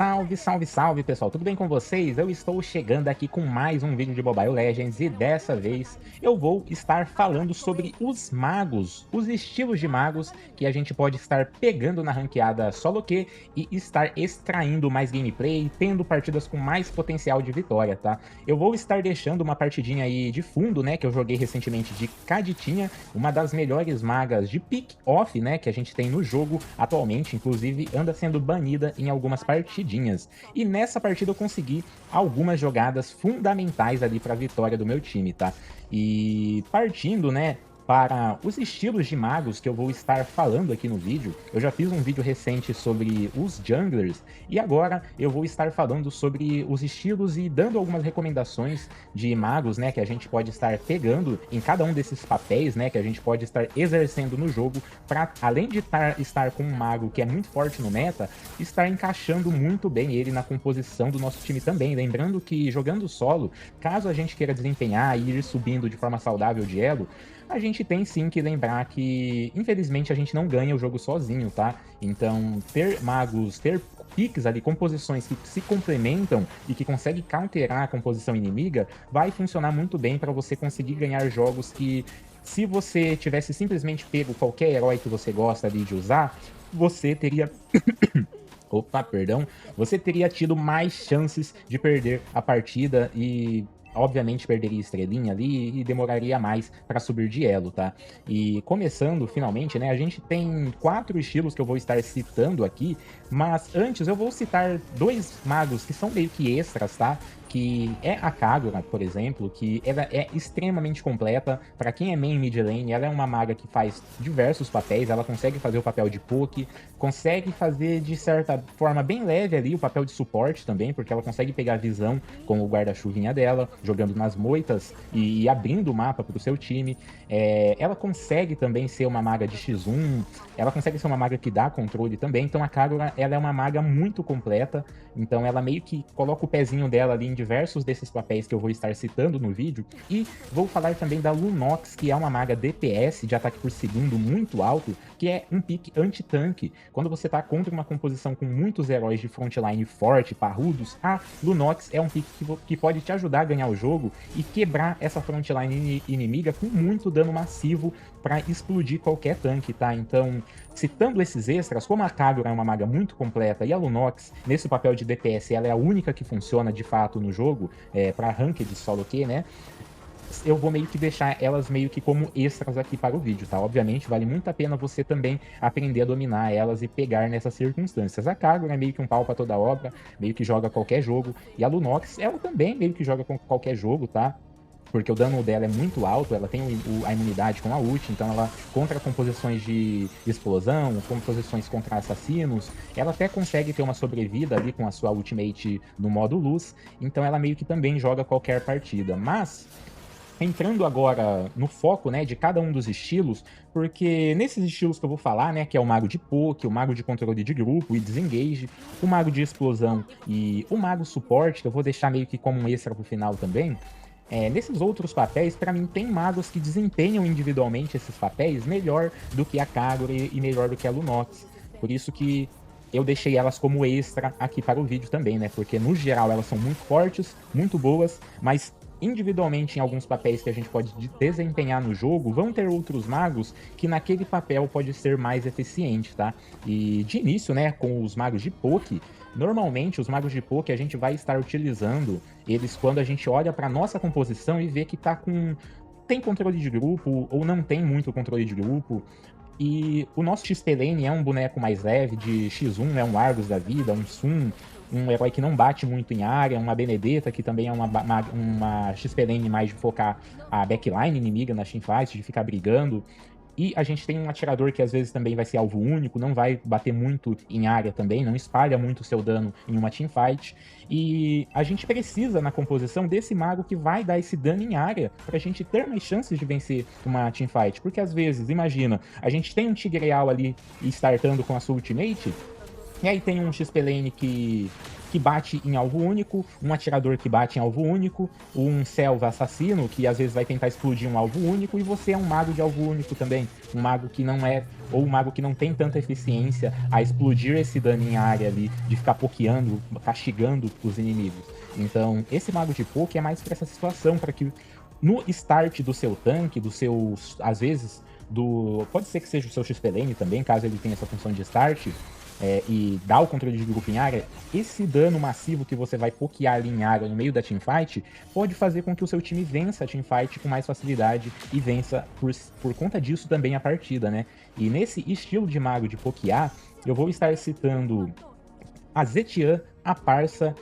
Salve, salve, salve pessoal, tudo bem com vocês? Eu estou chegando aqui com mais um vídeo de Mobile Legends e dessa vez eu vou estar falando sobre os magos, os estilos de magos que a gente pode estar pegando na ranqueada solo Q e estar extraindo mais gameplay, tendo partidas com mais potencial de vitória, tá? Eu vou estar deixando uma partidinha aí de fundo, né, que eu joguei recentemente de Kaditinha, uma das melhores magas de pick-off, né, que a gente tem no jogo atualmente, inclusive anda sendo banida em algumas partidinhas. E nessa partida eu consegui algumas jogadas fundamentais ali para a vitória do meu time, tá? E partindo, né, para os estilos de magos que eu vou estar falando aqui no vídeo, eu já fiz um vídeo recente sobre os junglers e agora eu vou estar falando sobre os estilos e dando algumas recomendações de magos, né, que a gente pode estar pegando em cada um desses papéis, né, que a gente pode estar exercendo no jogo para, além de estar com um mago que é muito forte no meta, estar encaixando muito bem ele na composição do nosso time também. Lembrando que jogando solo, caso a gente queira desempenhar e ir subindo de forma saudável de elo, a gente tem sim que lembrar que, infelizmente, a gente não ganha o jogo sozinho, tá? Então, ter magos, ter picks ali, composições que se complementam e que conseguem counterar a composição inimiga, vai funcionar muito bem para você conseguir ganhar jogos que, se você tivesse simplesmente pego qualquer herói que você gosta ali de usar, você teria... Opa, perdão. Você teria tido mais chances de perder a partida e... obviamente perderia estrelinha ali e demoraria mais para subir de elo, tá? E começando finalmente, né, a gente tem 4 estilos que eu vou estar citando aqui, mas antes eu vou citar 2 magos que são meio que extras, tá? Que é a Kagura, por exemplo, que ela é extremamente completa. Para quem é main mid lane, ela é uma maga que faz diversos papéis, ela consegue fazer o papel de poke, consegue fazer de certa forma bem leve ali o papel de suporte também, porque ela consegue pegar a visão com o guarda-chuvinha dela, jogando nas moitas e abrindo o mapa para o seu time. Ela consegue também ser uma maga de X1, ela consegue ser uma maga que dá controle também, então a Kagura, ela é uma maga muito completa, então ela meio que coloca o pezinho dela ali em diversos desses papéis que eu vou estar citando no vídeo, e vou falar também da Lunox, que é uma maga DPS, de ataque por segundo, muito alto, que é um pick anti-tanque. Quando você tá contra uma composição com muitos heróis de frontline forte, parrudos, a Lunox é um pick que pode te ajudar a ganhar o jogo e quebrar essa frontline inimiga com muito dano massivo para explodir qualquer tanque, tá? Então, citando esses extras, como a Kagura é uma maga muito completa e a Lunox, nesse papel de DPS, ela é a única que funciona de fato no jogo, para ranked de solo Q, né? Eu vou meio que deixar elas meio que como extras aqui para o vídeo, tá? Obviamente, vale muito a pena você também aprender a dominar elas e pegar nessas circunstâncias. A Kagura é meio que um pau para toda obra, meio que joga qualquer jogo, e a Lunox, ela também meio que joga com qualquer jogo, tá? Porque o dano dela é muito alto, ela tem a imunidade com a ult, então ela contra composições de explosão, composições contra assassinos, ela até consegue ter uma sobrevida ali com a sua ultimate no modo luz, então ela meio que também joga qualquer partida. Mas, entrando agora no foco, né, de cada um dos estilos, porque nesses estilos que eu vou falar, né, que é o mago de poke, o mago de controle de grupo e desengage, o mago de explosão e o mago suporte, que eu vou deixar meio que como um extra pro final também, nesses outros papéis, para mim, tem magos que desempenham individualmente esses papéis melhor do que a Kagura e melhor do que a Lunox. Por isso que eu deixei elas como extra aqui para o vídeo também, né? Porque, no geral, elas são muito fortes, muito boas, mas individualmente em alguns papéis que a gente pode desempenhar no jogo, vão ter outros magos que naquele papel pode ser mais eficiente, tá? E de início, né, com os magos de poke, normalmente os magos de poke a gente vai estar utilizando eles quando a gente olha para nossa composição e vê que tá com... tem controle de grupo ou não tem muito controle de grupo. E o nosso XP Lane é um boneco mais leve, de X1, né, um Argus da vida, um Sun, um herói que não bate muito em área, uma Benedetta, que também é uma XP Lane mais de focar a backline inimiga na teamfight, de ficar brigando. E a gente tem um atirador que às vezes também vai ser alvo único, não vai bater muito em área também, não espalha muito o seu dano em uma teamfight. E a gente precisa na composição desse mago que vai dar esse dano em área pra gente ter mais chances de vencer uma teamfight. Porque às vezes, imagina, a gente tem um Tigreal ali startando com a sua ultimate, E aí tem um XP-Lane que bate em alvo único, um atirador que bate em alvo único, um Selva assassino que às vezes vai tentar explodir um alvo único, e você é um mago de alvo único também. Um mago que não é, ou um mago que não tem tanta eficiência a explodir esse dano em área ali, de ficar pokeando, castigando os inimigos. Então, esse mago de poke é mais para essa situação, para que no start do seu tanque, do seu, às vezes, pode ser que seja o seu XP-Lane também, caso ele tenha essa função de start, e dá o controle de grupo em área, esse dano massivo que você vai pokear ali em área no meio da teamfight pode fazer com que o seu time vença a teamfight com mais facilidade e vença por conta disso também a partida, né? E nesse estilo de mago de pokear, eu vou estar citando a Zetian, a Parsa,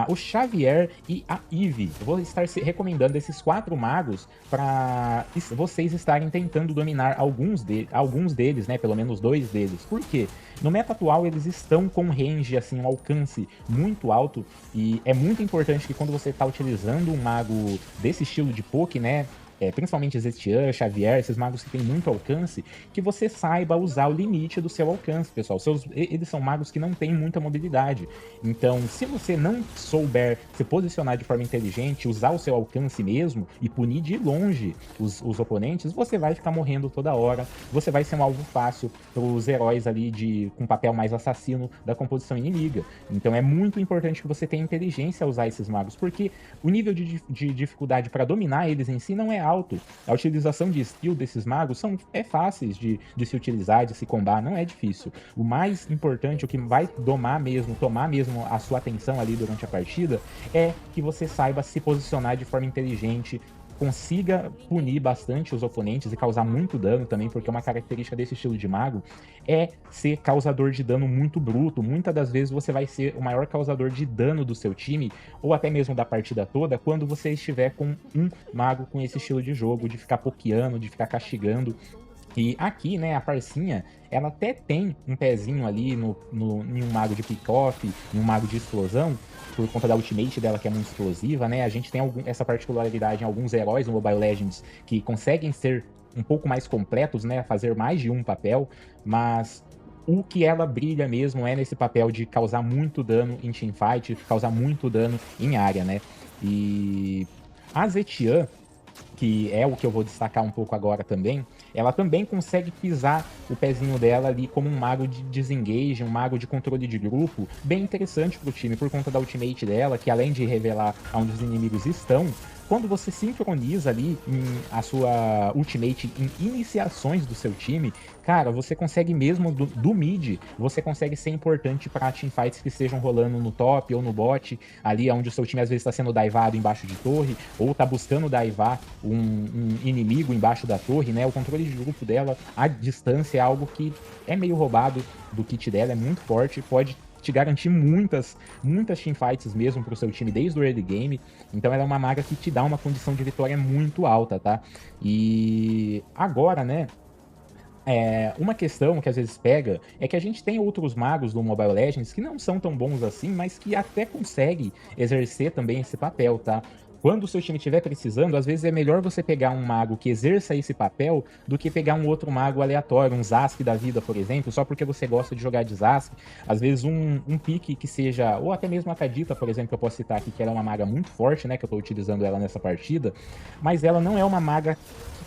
o Xavier e a Eve. Eu vou estar recomendando esses 4 magos para vocês estarem tentando dominar alguns deles, né? Pelo menos 2 deles. Por quê? No meta atual eles estão com range, assim, um alcance muito alto, e é muito importante que quando você está utilizando um mago desse estilo de poke, né? Principalmente Zetian, Xavier, esses magos que têm muito alcance, que você saiba usar o limite do seu alcance, pessoal. Eles são magos que não têm muita mobilidade. Então, se você não souber se posicionar de forma inteligente, usar o seu alcance mesmo e punir de longe os oponentes, você vai ficar morrendo toda hora. Você vai ser um alvo fácil para os heróis ali com papel mais assassino da composição inimiga. Então é muito importante que você tenha inteligência a usar esses magos, porque o nível de dificuldade para dominar eles em si não é alto. A utilização de skill desses magos é fáceis de se utilizar, de se combar, não é difícil. O mais importante, o que vai tomar mesmo a sua atenção ali durante a partida, é que você saiba se posicionar de forma inteligente, consiga punir bastante os oponentes e causar muito dano também, porque uma característica desse estilo de mago é ser causador de dano muito bruto. Muitas das vezes você vai ser o maior causador de dano do seu time, ou até mesmo da partida toda, quando você estiver com um mago com esse estilo de jogo, de ficar pokeando, de ficar castigando. E aqui, né, a Parcinha, ela até tem um pezinho ali em um mago de pick-off, em um mago de explosão, por conta da ultimate dela, que é muito explosiva, né? A gente tem essa particularidade em alguns heróis no Mobile Legends que conseguem ser um pouco mais completos, né? Fazer mais de um papel, mas o que ela brilha mesmo é nesse papel de causar muito dano em teamfight, causar muito dano em área, né? E a Zetian, que é o que eu vou destacar um pouco agora também, ela também consegue pisar o pezinho dela ali como um mago de desengage, um mago de controle de grupo, bem interessante pro time, por conta da ultimate dela, que além de revelar onde os inimigos estão, quando você sincroniza ali a sua ultimate em iniciações do seu time, cara, você consegue mesmo do mid, você consegue ser importante para teamfights que estejam rolando no top ou no bot, ali onde o seu time às vezes está sendo daivado embaixo de torre, ou tá buscando daivar um inimigo embaixo da torre, né? O controle de grupo dela, à distância, é algo que é meio roubado do kit dela, é muito forte, pode te garantir muitas teamfights mesmo pro seu time desde o early game. Então ela é uma maga que te dá uma condição de vitória muito alta, tá? E agora, né, uma questão que às vezes pega é que a gente tem outros magos do Mobile Legends que não são tão bons assim, mas que até conseguem exercer também esse papel, tá? Quando o seu time estiver precisando, às vezes é melhor você pegar um mago que exerça esse papel do que pegar um outro mago aleatório, um Zask da vida, por exemplo, só porque você gosta de jogar de Zask. Às vezes um pique que seja, ou até mesmo a Kadita, por exemplo, que eu posso citar aqui, que ela é uma maga muito forte, né, que eu tô utilizando ela nessa partida, mas ela não é uma maga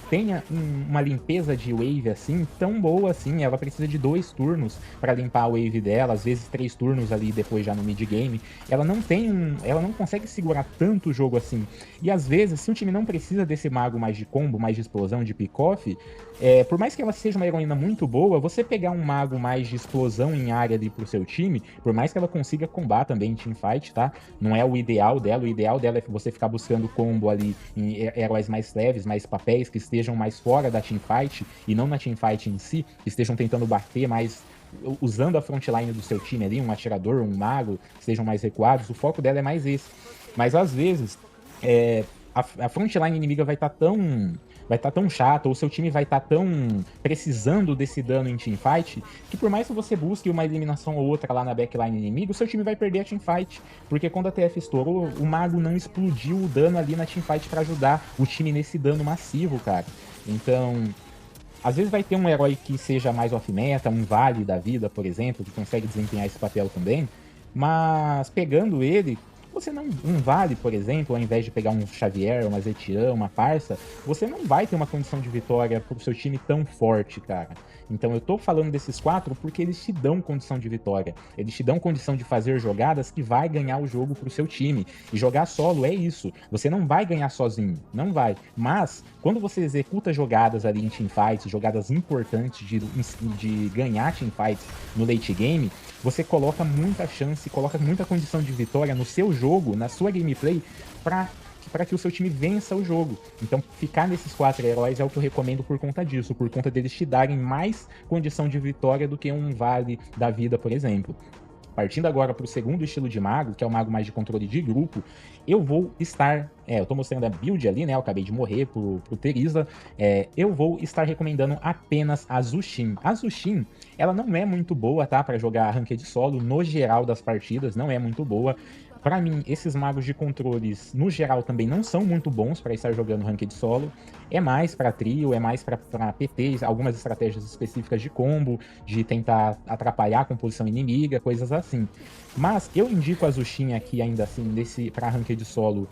tenha uma limpeza de wave assim tão boa assim. Ela precisa de 2 turnos para limpar a wave dela, às vezes 3 turnos ali depois já no mid game. Ela não consegue segurar tanto o jogo assim. E às vezes, se o time não precisa desse mago mais de combo, mais de explosão, de pick-off, por mais que ela seja uma heroína muito boa, você pegar um mago mais de explosão em área ali pro seu time, por mais que ela consiga combar também em teamfight, tá? Não é o ideal dela. O ideal dela é você ficar buscando combo ali em heróis mais leves, mais papéis, que estejam mais fora da teamfight e não na teamfight em si, que estejam tentando bater mais usando a frontline do seu time ali, um atirador, um mago, que estejam mais recuados. O foco dela é mais esse. Mas às vezes a frontline inimiga vai estar tão chata, ou seu time vai estar tão precisando desse dano em teamfight, que por mais que você busque uma eliminação ou outra lá na backline inimiga, o seu time vai perder a teamfight, porque quando a TF estourou, o mago não explodiu o dano ali na teamfight para ajudar o time nesse dano massivo, cara. Então, Às vezes vai ter um herói que seja mais off-meta, um Vale da vida, por exemplo, que consegue desempenhar esse papel também, mas pegando ele, você não um Vale, por exemplo, ao invés de pegar um Xavier, uma Zetian, uma Parça, você não vai ter uma condição de vitória pro seu time tão forte, cara. Então eu tô falando desses 4 porque eles te dão condição de vitória. Eles te dão condição de fazer jogadas que vai ganhar o jogo pro seu time. E jogar solo é isso. Você não vai ganhar sozinho, não vai. Mas quando você executa jogadas ali em teamfights, jogadas importantes de ganhar teamfights no late game, você coloca muita chance, coloca muita condição de vitória no seu jogo, na sua gameplay, para que o seu time vença o jogo. Então, ficar nesses 4 heróis é o que eu recomendo por conta disso, por conta deles te darem mais condição de vitória do que um Vale da vida, por exemplo. Partindo agora para o segundo estilo de mago, que é o mago mais de controle de grupo, eu vou estar... eu tô mostrando a build ali, né? Eu acabei de morrer pro Teresa. Eu vou estar recomendando apenas a Zushin. A Zushin, ela não é muito boa, tá? Para jogar ranked solo, no geral das partidas, não é muito boa. Para mim, esses magos de controles, no geral, também não são muito bons para estar jogando ranked solo. É mais para trio, é mais para PTs, algumas estratégias específicas de combo, de tentar atrapalhar a composição inimiga, coisas assim. Mas eu indico a Zushin aqui, ainda assim, para ranked solo,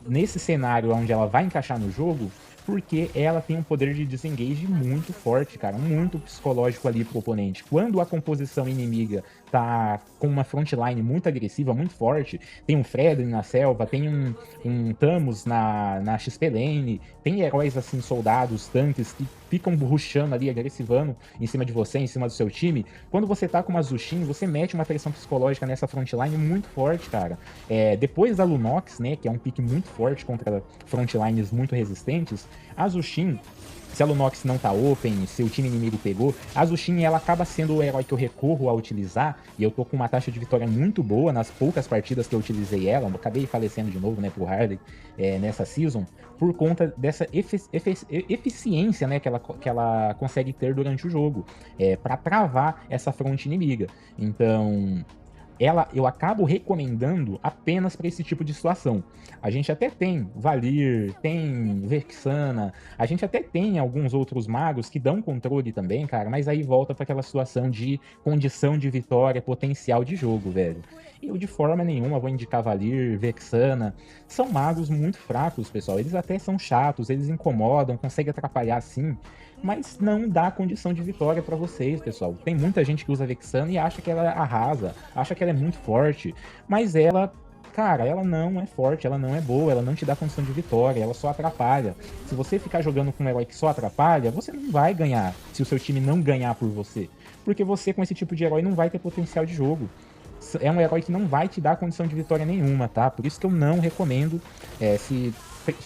nesse cenário onde ela vai encaixar no jogo, porque ela tem um poder de disengage muito forte, cara, muito psicológico ali pro oponente. Quando a composição inimiga tá com uma frontline muito agressiva, muito forte, tem um Fredrin na selva, tem um Tamus na XP lane, tem heróis assim, soldados, tanques, que ficam rushando ali, agressivando em cima de você, em cima do seu time. Quando você tá com uma Zushin, você mete uma pressão psicológica nessa frontline muito forte, cara. Depois da Lunox, né, que é um pique muito forte contra frontlines muito resistentes, a Zushin, se a Lunox não tá open, se o time inimigo pegou, a Zushin ela acaba sendo o herói que eu recorro a utilizar, e eu tô com uma taxa de vitória muito boa nas poucas partidas que eu utilizei ela, eu acabei falecendo de novo, né, pro Harley nessa season, por conta dessa eficiência, né, que ela consegue ter durante o jogo, para travar essa fronte inimiga. Então, eu acabo recomendando apenas para esse tipo de situação. A gente até tem Valir, tem Vexana, a gente até tem alguns outros magos que dão controle também, cara, mas aí volta para aquela situação de condição de vitória, potencial de jogo, velho. Eu de forma nenhuma vou indicar Valir, Vexana. São magos muito fracos, pessoal. Eles até são chatos, eles incomodam, conseguem atrapalhar sim, mas não dá condição de vitória para vocês, pessoal. Tem muita gente que usa Vexana e acha que ela arrasa, acha que ela é muito forte, mas ela, cara, ela não é forte, ela não é boa, ela não te dá condição de vitória, ela só atrapalha. Se você ficar jogando com um herói que só atrapalha, você não vai ganhar se o seu time não ganhar por você, porque você com esse tipo de herói não vai ter potencial de jogo. É um herói que não vai te dar condição de vitória nenhuma, tá? Por isso que eu não recomendo,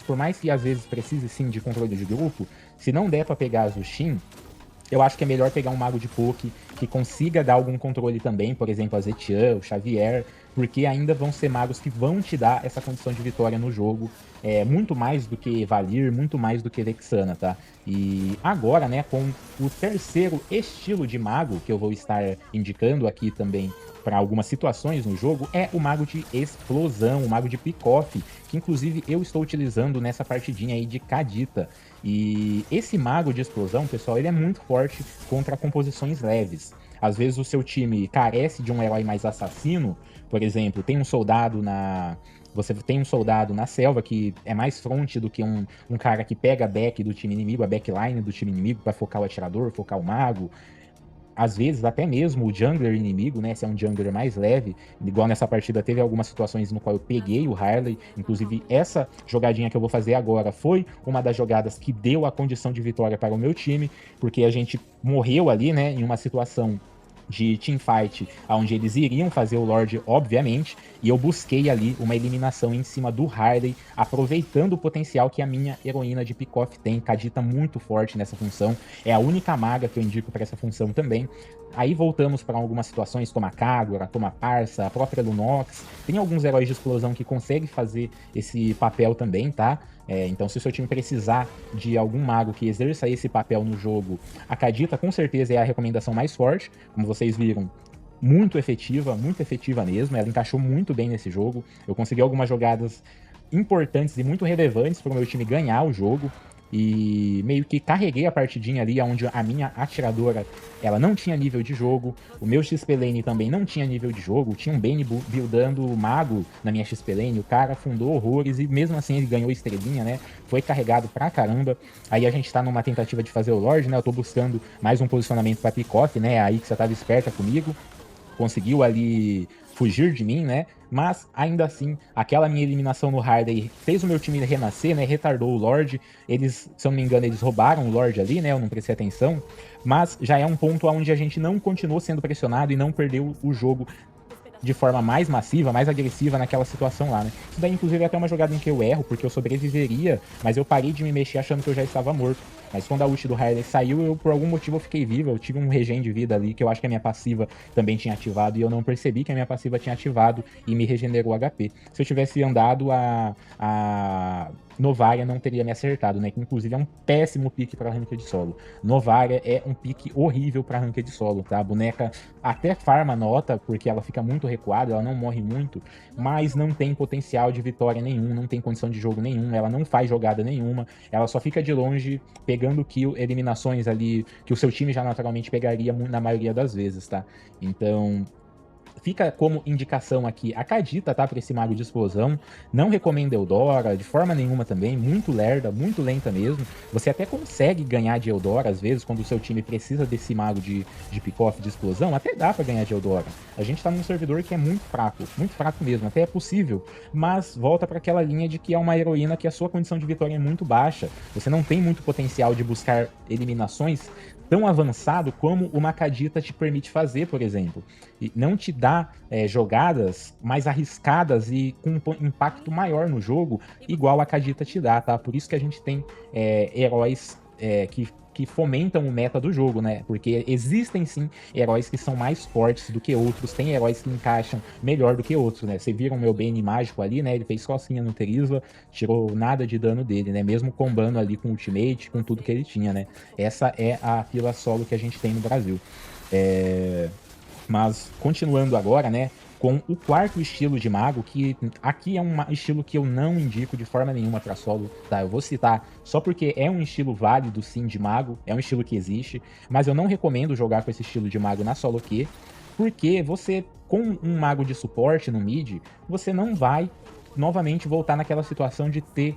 por mais que às vezes precise sim de controle de grupo, se não der pra pegar a Zushin, eu acho que é melhor pegar um mago de poke que consiga dar algum controle também, por exemplo, a Zetian, o Xavier, porque ainda vão ser magos que vão te dar essa condição de vitória no jogo, muito mais do que Valir, muito mais do que Vexana, tá? E agora, né, com o terceiro estilo de mago que eu vou estar indicando aqui também para algumas situações no jogo, é o mago de explosão, o mago de pick-off, que inclusive eu estou utilizando nessa partidinha aí de Kadita. E esse mago de explosão, pessoal, ele é muito forte contra composições leves. Às vezes o seu time carece de um herói mais assassino, por exemplo, você tem um soldado na selva que é mais front do que um cara que pega a back do time inimigo, a backline do time inimigo para focar o atirador, focar o mago. Às vezes, até mesmo o jungler inimigo, né? Se é um jungler mais leve, igual nessa partida teve algumas situações no qual eu peguei o Harley. Inclusive, essa jogadinha que eu vou fazer agora foi uma das jogadas que deu a condição de vitória para o meu time, porque a gente morreu ali, né? Em uma situação de teamfight, onde eles iriam fazer o Lorde, obviamente, e eu busquei ali uma eliminação em cima do Harley, aproveitando o potencial que a minha heroína de pick-off tem. Kadita muito forte nessa função, é a única maga que eu indico para essa função também. Aí voltamos para algumas situações, como a Kagura, como a Parça, a própria Lunox. Tem alguns heróis de explosão que conseguem fazer esse papel também, tá? Então, se o seu time precisar de algum mago que exerça esse papel no jogo, a Kadita com certeza é a recomendação mais forte. Como vocês viram, muito efetiva mesmo. Ela encaixou muito bem nesse jogo. Eu consegui algumas jogadas importantes e muito relevantes para o meu time ganhar o jogo. e meio que carreguei a partidinha ali, onde a minha atiradora, ela não tinha nível de jogo, o meu XP Lane também não tinha nível de jogo, tinha um Bane buildando mago na minha XP Lane, o cara afundou horrores e mesmo assim ele ganhou estrelinha, né? Foi carregado pra caramba. Aí a gente tá numa tentativa de fazer o Lorde, né? Eu tô buscando mais um posicionamento pra pick-off, né? Aí que você tava esperta comigo, conseguiu ali fugir de mim, né? Mas ainda assim, aquela minha eliminação no hard aí fez o meu time renascer, né? Retardou o Lorde. Eles, se eu não me engano, eles roubaram o Lorde ali, né? Eu não prestei atenção. Mas já é um ponto onde a gente não continuou sendo pressionado e não perdeu o jogo de forma mais massiva, mais agressiva naquela situação lá, né? Isso daí, inclusive, é até uma jogada em que eu erro, porque eu sobreviveria, mas eu parei de me mexer achando que eu já estava morto. Mas quando a ult do Harley saiu, eu por algum motivo eu fiquei vivo, eu tive um regen de vida ali, que eu acho que a minha passiva também tinha ativado, e eu não percebi que a minha passiva tinha ativado e me regenerou HP. Se eu tivesse andado, a Novaria não teria me acertado, né? Que inclusive é um péssimo pique para ranked solo. Novaria é um pique horrível para ranked solo, tá? A boneca até farma nota, porque ela fica muito recuada, ela não morre muito, mas não tem potencial de vitória nenhum, não tem condição de jogo nenhum, ela não faz jogada nenhuma, ela só fica de longe pegando kill, eliminações ali que o seu time já naturalmente pegaria na maioria das vezes, tá? Então, fica como indicação aqui a Kadita, tá? Pra esse mago de explosão. Não recomendo Eudora, de forma nenhuma também. Muito lerda, muito lenta mesmo. Você até consegue ganhar de Eudora, às vezes, quando o seu time precisa desse mago de pick-off, de explosão. Até dá pra ganhar de Eudora. A gente tá num servidor que é muito fraco mesmo. Até é possível. Mas volta para aquela linha de que é uma heroína que a sua condição de vitória é muito baixa. Você não tem muito potencial de buscar eliminações tão avançado como uma Kadita te permite fazer, por exemplo. E não te dá jogadas mais arriscadas e com um impacto maior no jogo, igual a Kadita te dá, tá? Por isso que a gente tem heróis que fomentam o meta do jogo, né? Porque existem sim heróis que são mais fortes do que outros, tem heróis que encaixam melhor do que outros, né? Você viram o meu Bane mágico ali, né? Ele fez cocinha no Terizla, tirou nada de dano dele, né? Mesmo combando ali com Ultimate, com tudo que ele tinha, né? Essa é a fila solo que a gente tem no Brasil. Mas continuando agora, né? Com o quarto estilo de mago, que aqui é um estilo que eu não indico de forma nenhuma para solo, tá? Eu vou citar só porque é um estilo válido, sim, de mago, é um estilo que existe, mas eu não recomendo jogar com esse estilo de mago na solo Q, porque você, com um mago de suporte no mid, você não vai novamente voltar naquela situação de ter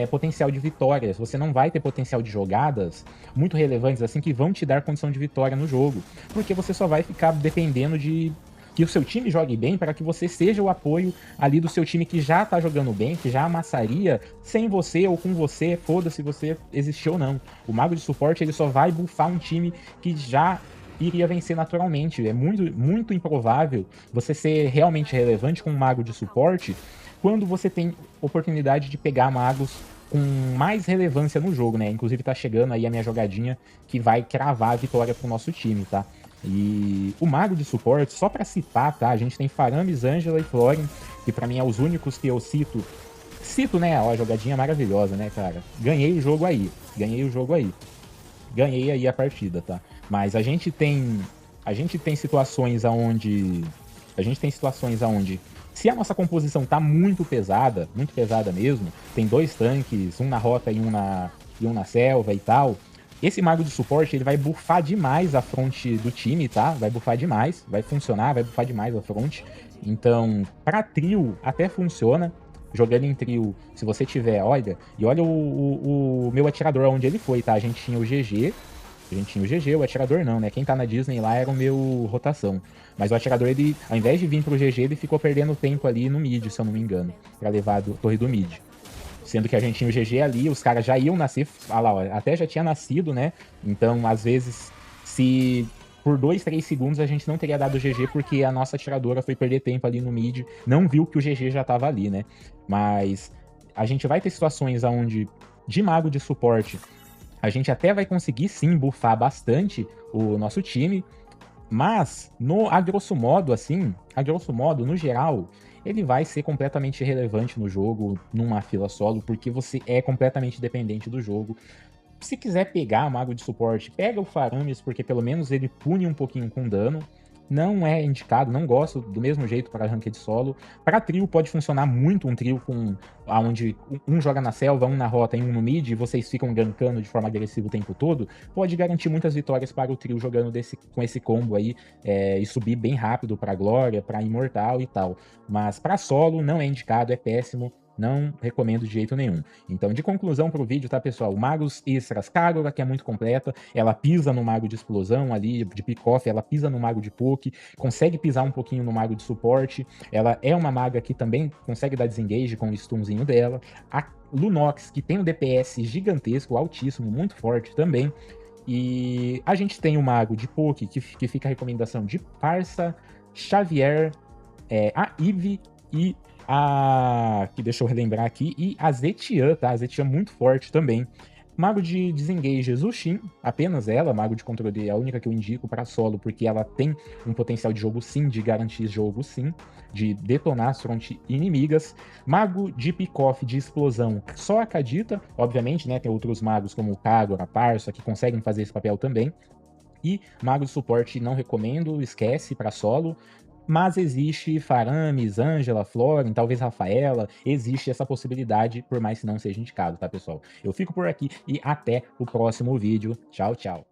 potencial de vitórias. Você não vai ter potencial de jogadas muito relevantes assim que vão te dar condição de vitória no jogo, porque você só vai ficar dependendo de que o seu time jogue bem para que você seja o apoio ali do seu time que já tá jogando bem, que já amassaria sem você ou com você, foda-se você existir ou não. O mago de suporte ele só vai buffar um time que já iria vencer naturalmente. É muito, muito improvável você ser realmente relevante com um mago de suporte quando você tem oportunidade de pegar magos com mais relevância no jogo, né? Inclusive tá chegando aí a minha jogadinha que vai cravar a vitória pro nosso time, tá? E o mago de suporte, só pra citar, tá? A gente tem Faramis, Angela e Florin, que pra mim é os únicos que eu cito. Cito, né? Ó, a jogadinha maravilhosa, né, cara? Ganhei o jogo aí. Ganhei o jogo aí. Ganhei aí a partida, tá? Mas a gente tem situações aonde se a nossa composição tá muito pesada mesmo, tem dois tanques, um na rota e um na selva e tal, esse mago de suporte ele vai buffar demais a fronte do time, tá? Vai buffar demais, vai funcionar, vai buffar demais a fronte. Então, pra trio até funciona. Jogando em trio, se você tiver, olha, e olha o meu atirador onde ele foi, tá? A gente tinha o GG, o atirador não, né? Quem tá na Disney lá era o meu rotação. Mas o atirador, ele, ao invés de vir pro GG, ele ficou perdendo tempo ali no mid, se eu não me engano, pra levar a torre do mid. Sendo que a gente tinha o GG ali, os caras já iam nascer, ah lá, ó, até já tinha nascido, né? Então, às vezes, se por 2, 3 segundos a gente não teria dado o GG porque a nossa atiradora foi perder tempo ali no mid, não viu que o GG já tava ali, né? Mas a gente vai ter situações onde, de mago de suporte, a gente até vai conseguir sim buffar bastante o nosso time, mas a grosso modo, assim, a grosso modo, no geral, ele vai ser completamente irrelevante no jogo, numa fila solo, porque você é completamente dependente do jogo. Se quiser pegar mago de suporte, pega o Faramis, porque pelo menos ele pune um pouquinho com dano, não é indicado, não gosto do mesmo jeito para ranked solo. Para trio pode funcionar muito um trio com aonde um joga na selva, um na rota e um no mid, e vocês ficam gankando de forma agressiva o tempo todo, pode garantir muitas vitórias para o trio jogando com esse combo aí, e subir bem rápido para glória, para imortal e tal. Mas para solo não é indicado, é péssimo. Não recomendo de jeito nenhum. Então, de conclusão pro vídeo, tá, pessoal? Magos Extras, Kagura, que é muito completa, ela pisa no mago de explosão ali, de pick-off, ela pisa no mago de poke, consegue pisar um pouquinho no mago de suporte, ela é uma maga que também consegue dar desengage com o stunzinho dela. A Lunox, que tem um DPS gigantesco, altíssimo, muito forte também. E a gente tem o mago de poke, que fica a recomendação de Parsa, Xavier, a Eve e que deixa eu relembrar aqui, e a Zetian, tá? A Zetian muito forte também. Mago de Desengage, Zushin, apenas ela, Mago de Controle, é a única que eu indico para solo, porque ela tem um potencial de jogo sim, de garantir jogo sim, de detonar as front inimigas. Mago de Pick-off, de explosão, só a Kadita, obviamente, né, tem outros magos como o Kagura, a Parsa, que conseguem fazer esse papel também. E mago de suporte não recomendo, esquece para solo. Mas existe Faramis, Ângela, Florin, talvez Rafaela, existe essa possibilidade, por mais que não seja indicado, tá, pessoal? Eu fico por aqui e até o próximo vídeo. Tchau, tchau.